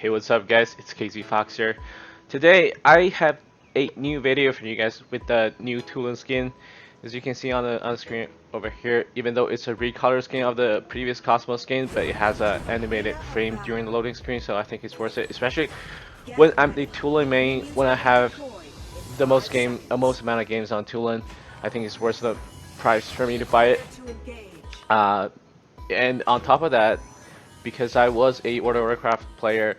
Hey, what's up guys, it's KZ Fox here. Today I have a new video for you guys with the new Tulen skin. As you can see on the screen over here, even though it's a recolor skin of the previous Cosmos skin, but it has an animated frame during the loading screen, so I think it's worth it, especially when I'm the Tulen main, when I have the most amount of games on Tulen. I think it's worth the price for me to buy it. And on top of that, because I was a World of Warcraft player,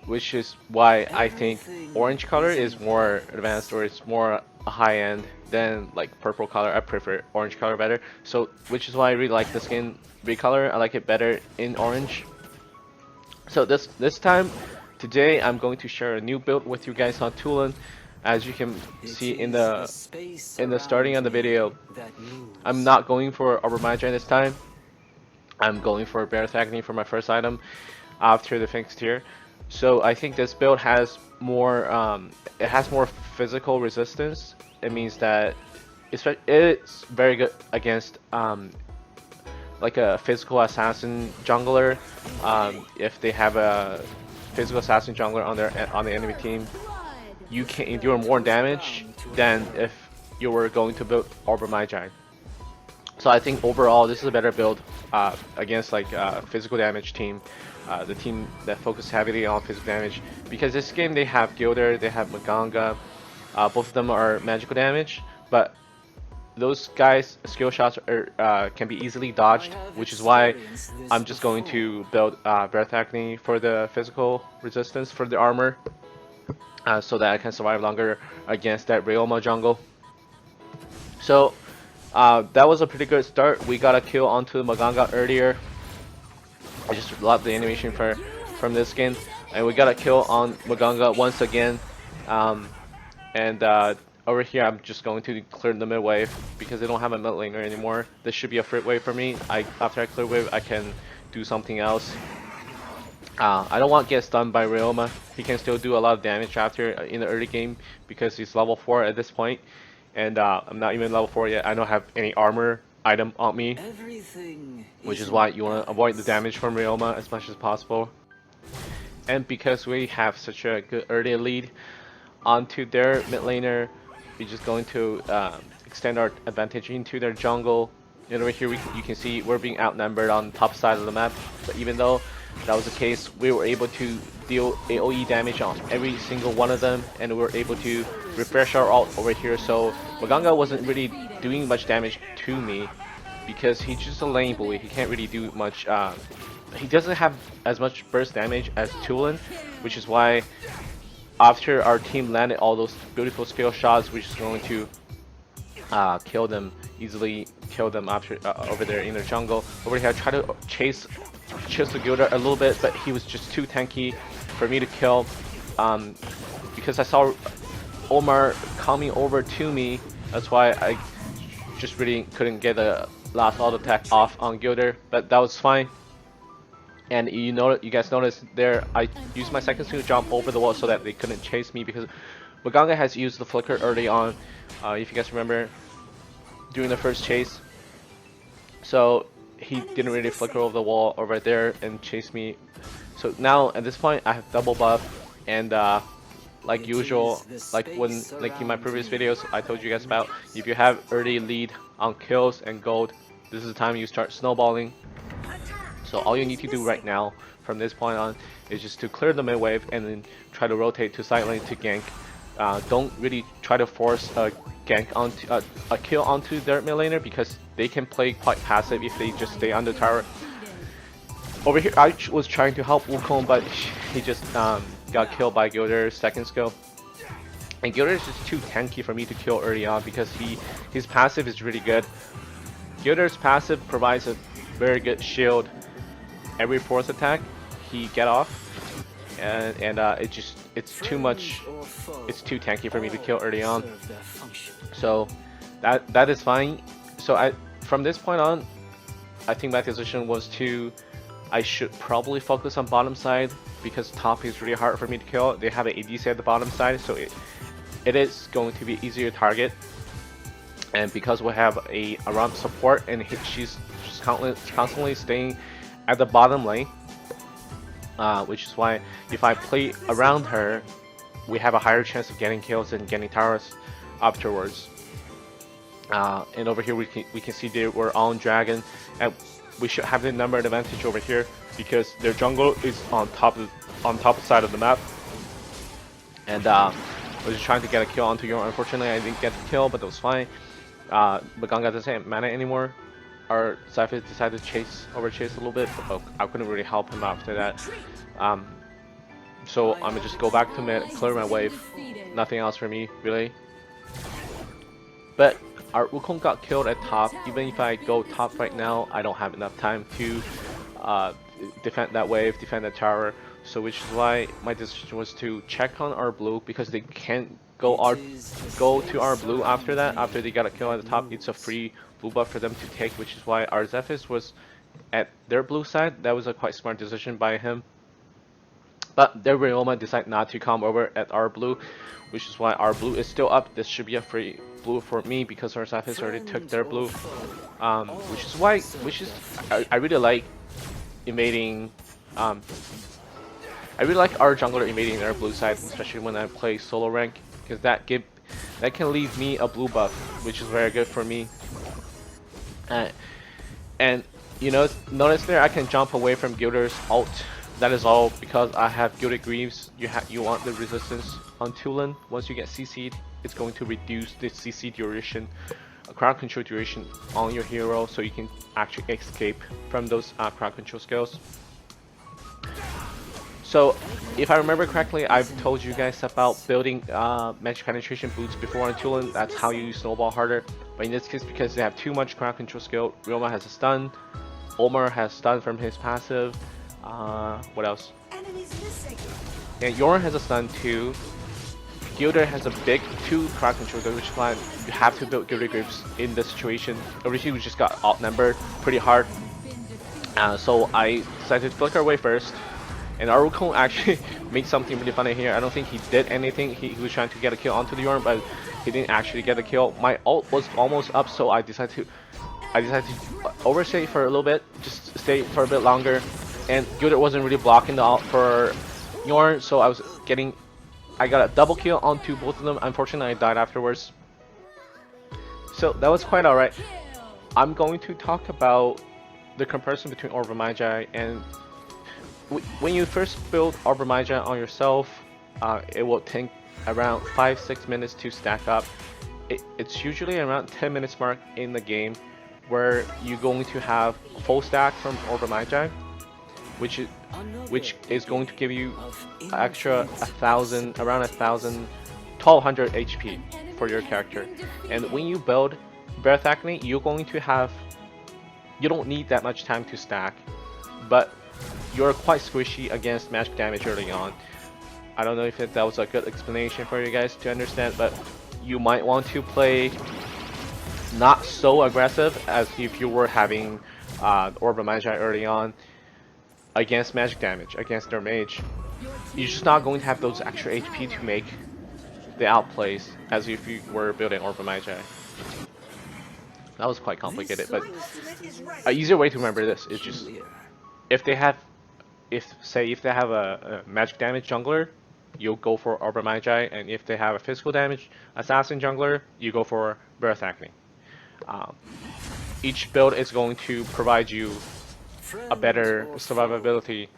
which is why I think orange color is more advanced, or it's more high end than like purple color. I prefer orange color better. So which is why I really like the skin recolor. I like it better in orange. So this time today I'm going to share a new build with you guys on Tulen. As you can see in the starting of the video, I'm not going for Arbor Magi this time. I'm going for Bear's Agony for my first item after the fixed tier. So I think this build has more it has more physical resistance. It means that it's very good against like a physical assassin jungler. If they have a physical assassin jungler on the enemy team, you can endure more damage than if you were going to build Arbor Magi. So I think overall this is a better build against like physical damage team, the team that focus heavily on physical damage. Because this game they have Gilder, they have Maganga, both of them are magical damage, but those guys' skill shots can be easily dodged, which is why I'm just going to build Breath Agony for the physical resistance for the armor, so that I can survive longer against that Ryoma jungle. So that was a pretty good start. We got a kill onto Maganga earlier. I just love the animation from this skin, and we got a kill on Maganga once again. Over here, I'm just going to clear the mid wave because they don't have a mid laner anymore. This should be a free wave for me. After I clear wave, I can do something else. I don't want to get stunned by Ryoma. He can still do a lot of damage after in the early game because he's level 4 at this point. And I'm not even level 4 yet. I don't have any armor item on me, which is why you want to avoid the damage from Ryoma as much as possible. And because we have such a good early lead onto their mid laner, we're just going to extend our advantage into their jungle. And over here you can see we're being outnumbered on the top side of the map, but even though that was the case, we were able to deal AoE damage on every single one of them, and we were able to refresh our ult over here. So Maganga wasn't really doing much damage to me because he's just a lane bully. He can't really do much. He doesn't have as much burst damage as Tulen, which is why after our team landed all those beautiful skill shots, we're just going to kill them easily. Kill them after over there in their jungle. Over here, I try to chase the Gilder a little bit, but he was just too tanky for me to kill. Because I saw Omar coming over to me, that's why I just really couldn't get the last auto attack off on Gilder, but that was fine. And you guys noticed there, I used my second skill to jump over the wall so that they couldn't chase me, because Maganga has used the flicker early on, if you guys remember, during the first chase. So he didn't really flicker over the wall over there and chase me. So now at this point I have double buff, and like usual, like in my previous videos I told you guys about, if you have early lead on kills and gold, this is the time you start snowballing. So all you need to do right now from this point on is just to clear the mid wave and then try to rotate to side lane to gank. Don't really try to force a gank onto a kill onto their mid laner, because they can play quite passive if they just stay under tower. Over here I was trying to help Wukong, but he just got killed by Gilder's second skill. And Gilder is just too tanky for me to kill early on because his passive is really good. Gilder's passive provides a very good shield every fourth attack he get off, and it's too much. It's too tanky for me to kill early on. So that is fine. So from this point on, I think my decision was I should probably focus on bottom side, because top is really hard for me to kill. They have an ADC at the bottom side, so it is going to be easier to target. And because we have a ramp support and she's constantly staying at the bottom lane, which is why if I play around her, we have a higher chance of getting kills and getting towers afterwards. And over here we can see they were on dragon, and we should have the number advantage over here because their jungle is on top side of the map. And I was just trying to get a kill onto Yorn. Unfortunately, I didn't get the kill, but that was fine. Maganga doesn't have mana anymore. Our Cypher decided to overchase a little bit, but I couldn't really help him after that. So I'm gonna just go back to mid, clear my wave. Nothing else for me, really. But our Wukong got killed at top. Even if I go top right now, I don't have enough time to defend that wave, defend that tower. So which is why my decision was to check on our blue, because they can't go to our blue after that. After they got a kill at the top, it's a free blue buff for them to take, which is why our Zephys was at their blue side. That was a quite smart decision by him. But their Ryoma decided not to come over at our blue, which is why our blue is still up. This should be a free blue for me because our Zephys already took their blue. I really like invading. I really like our jungler invading their blue side, especially when I play solo rank, because that can leave me a blue buff, which is very good for me. And you know, notice there I can jump away from Gilder's ult. That is all because I have Gilded Greaves. You want the resistance on Tulen. Once you get CC'd, it's going to reduce the CC duration, crowd control duration on your hero, so you can actually escape from those crowd control skills. So, if I remember correctly, I've told you guys about building magic penetration boots before on Tulen. That's how you snowball harder. But in this case, because they have too much crowd control skill, Ryoma has a stun, Omar has stun from his passive. What else? And Yorn has a stun too. Gilder has a big 2 crowd control, which is why you have to build Gilder Grips in this situation. Originally, we just got outnumbered pretty hard. So I decided to flick our way first. And our Wukong actually made something really funny here. I don't think he did anything. He was trying to get a kill onto the Yorn, but he didn't actually get a kill. My ult was almost up, so I decided to overstay for a little bit, just stay for a bit longer. And Gilder wasn't really blocking the ult for Yorn, so I got a double kill onto both of them. Unfortunately, I died afterwards. So that was quite alright. I'm going to talk about the comparison between Orb of Magi and when you first build Orb of Magi on yourself, it will take around 5-6 minutes to stack up. It's usually around 10 minutes mark in the game where you're going to have full stack from Orb of Magi, which is going to give you extra 1,000, around 1,200 HP for your character. And when you build Breath Acne, you don't need that much time to stack, but you're quite squishy against magic damage early on. I don't know if that was a good explanation for you guys to understand, but you might want to play not so aggressive as if you were having Orb of Magi early on against magic damage, against their mage. You're just not going to have those extra HP to make the outplays as if you were building Orb of Magi. That was quite complicated, but an easier way to remember this is just if they have a magic damage jungler, you'll go for Orb of Magi, and if they have a physical damage assassin jungler, you go for Breath Acne. Each build is going to provide you a better survivability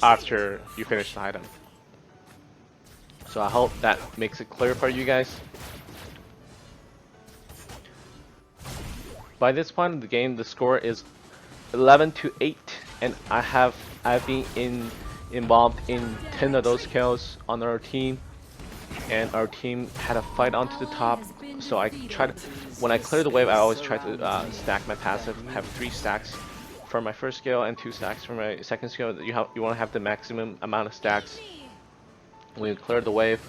after you finish the item. So I hope that makes it clear for you guys. By this point in the game, the score is 11-8, and I've been involved in 10 of those kills on our team, and our team had a fight onto the top. So I tried, when I clear the wave, I always try to stack my passive, have 3 stacks for my first skill and 2 stacks for my second skill. You want to have the maximum amount of stacks when you clear the wave.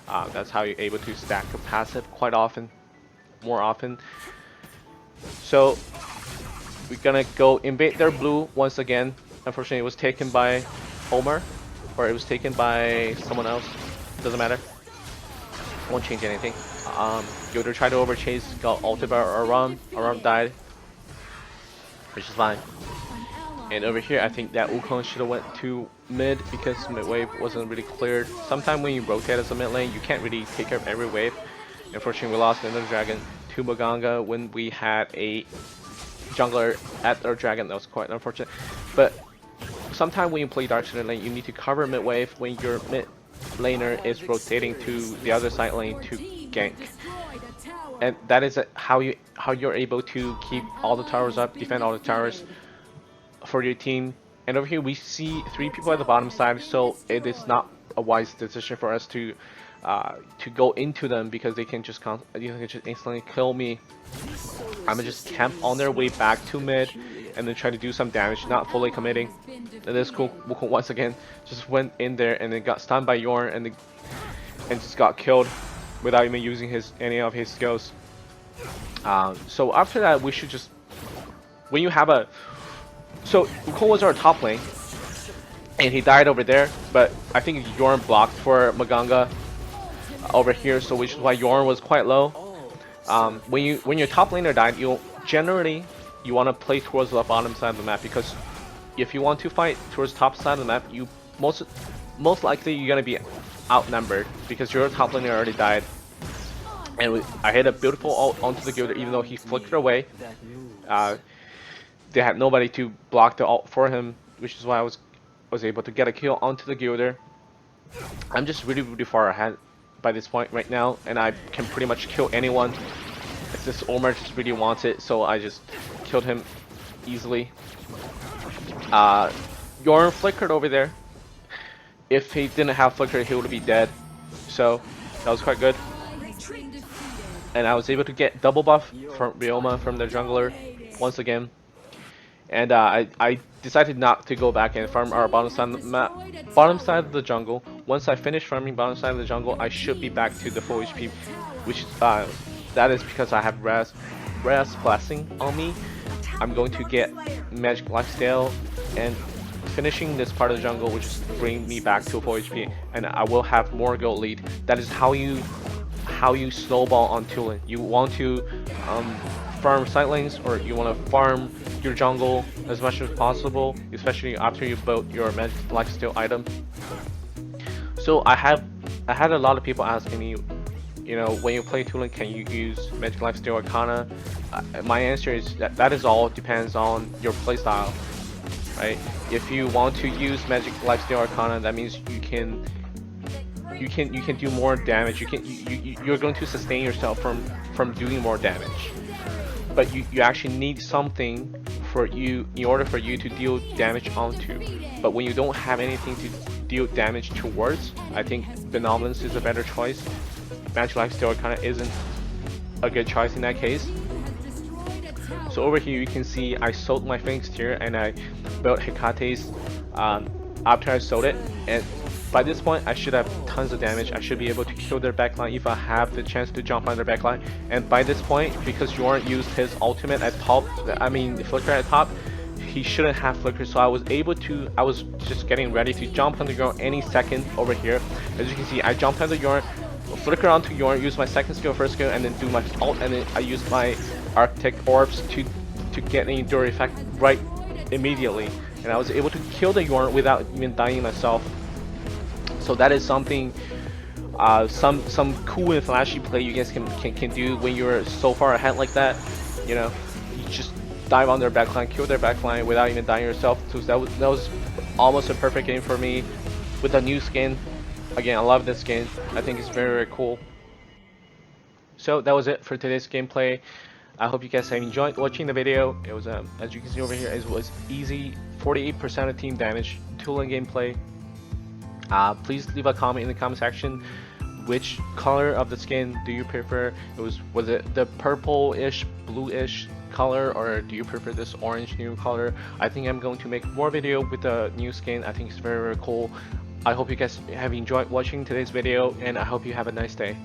That's how you're able to stack a passive quite often, more often. So we're gonna go invade their blue once again. Unfortunately, it was taken by Omar, or it was taken by someone else. Doesn't matter. Won't change anything. Gilder tried to overchase, got ulted by Aram. Aram died, which is fine. And over here, I think that Wukong should have went to mid because mid wave wasn't really cleared. Sometimes when you rotate as a mid lane, you can't really take care of every wave. Unfortunately, we lost another dragon to Maganga when we had a jungler at our dragon. That was quite unfortunate. But sometimes when you play Dark Center lane, you need to cover mid wave when your mid laner is rotating to the other side lane to gank. And that is how you're able to keep all the towers up, defend all the towers for your team. And over here we see 3 people at the bottom side, so it is not a wise decision for us to go into them because they can just instantly kill me. I'm gonna just camp on their way back to mid and then try to do some damage, not fully committing. And this cool Wukong once again just went in there and then got stunned by Yorn and just got killed without even using any of his skills. So after that, we should just, when you have so Wukong was our top lane and he died over there, but I think Yorn blocked for Maganga over here, so which is why Yorn was quite low. When your top laner died, you want to play towards the bottom side of the map, because if you want to fight towards top side of the map, you most likely you're gonna be outnumbered because your top laner already died. And I hit a beautiful ult onto the Gilder, even though he flickered away. They had nobody to block the ult for him, which is why I was able to get a kill onto the Gilder. I'm just really far ahead by this point right now, and I can pretty much kill anyone if this Omar just really wants it, so I just killed him easily. Yorn flickered over there. If he didn't have flicker, he would be dead, so that was quite good. And I was able to get double buff from Ryoma from the jungler once again. And I decided not to go back and farm our bottom side of the map, bottom side of the jungle. Once I finish farming bottom side of the jungle, I should be back to the full HP, which that is because I have Raz Blessing on me. I'm going to get Magic Lifesteal and finishing this part of the jungle, which is bring me back to full HP, and I will have more gold lead. That is how you snowball on Tulen. You want to farm side lanes, or you want to farm your jungle as much as possible, especially after you build your Magic Lifesteal item. So I had a lot of people asking me, you know, when you play Tulen, can you use Magic Lifesteal Arcana? My answer is that is all depends on your playstyle, right? If you want to use Magic Lifesteal Arcana, that means you can do more damage. You're going to sustain yourself from doing more damage. But you actually need something in order for you to deal damage onto. But when you don't have anything to deal damage towards, I think Benevolence is a better choice. Magic Lifesteal Arcana isn't a good choice in that case. So over here you can see I sold my Phoenix tier and I built Hekate's after I sold it, and by this point I should have tons of damage. I should be able to kill their backline if I have the chance to jump on their backline. And by this point, because Yorn used his ultimate at top, flicker at top, he shouldn't have flicker, so I was just getting ready to jump on the Yorn any second over here. As you can see, I jumped on the Yorn, flicker onto Yorn, use my second skill, first skill, and then do my ult, and then I used my Arctic Orbs to get an endure effect right immediately, and I was able to kill the Yorn without even dying myself. So that is something, some cool and flashy play you guys can do when you're so far ahead like that. You know, you just dive on their backline, kill their backline without even dying yourself. So that was almost a perfect game for me with the new skin. Again, I love this skin. I think it's very cool. So that was it for today's gameplay. I hope you guys have enjoyed watching the video. It was, as you can see over here, it was easy 48% of team damage, Tulen gameplay. Please leave a comment in the comment section. Which color of the skin do you prefer? Was it the purple-ish, bluish color, or do you prefer this orange new color? I think I'm going to make more video with the new skin. I think it's very cool. I hope you guys have enjoyed watching today's video, and I hope you have a nice day.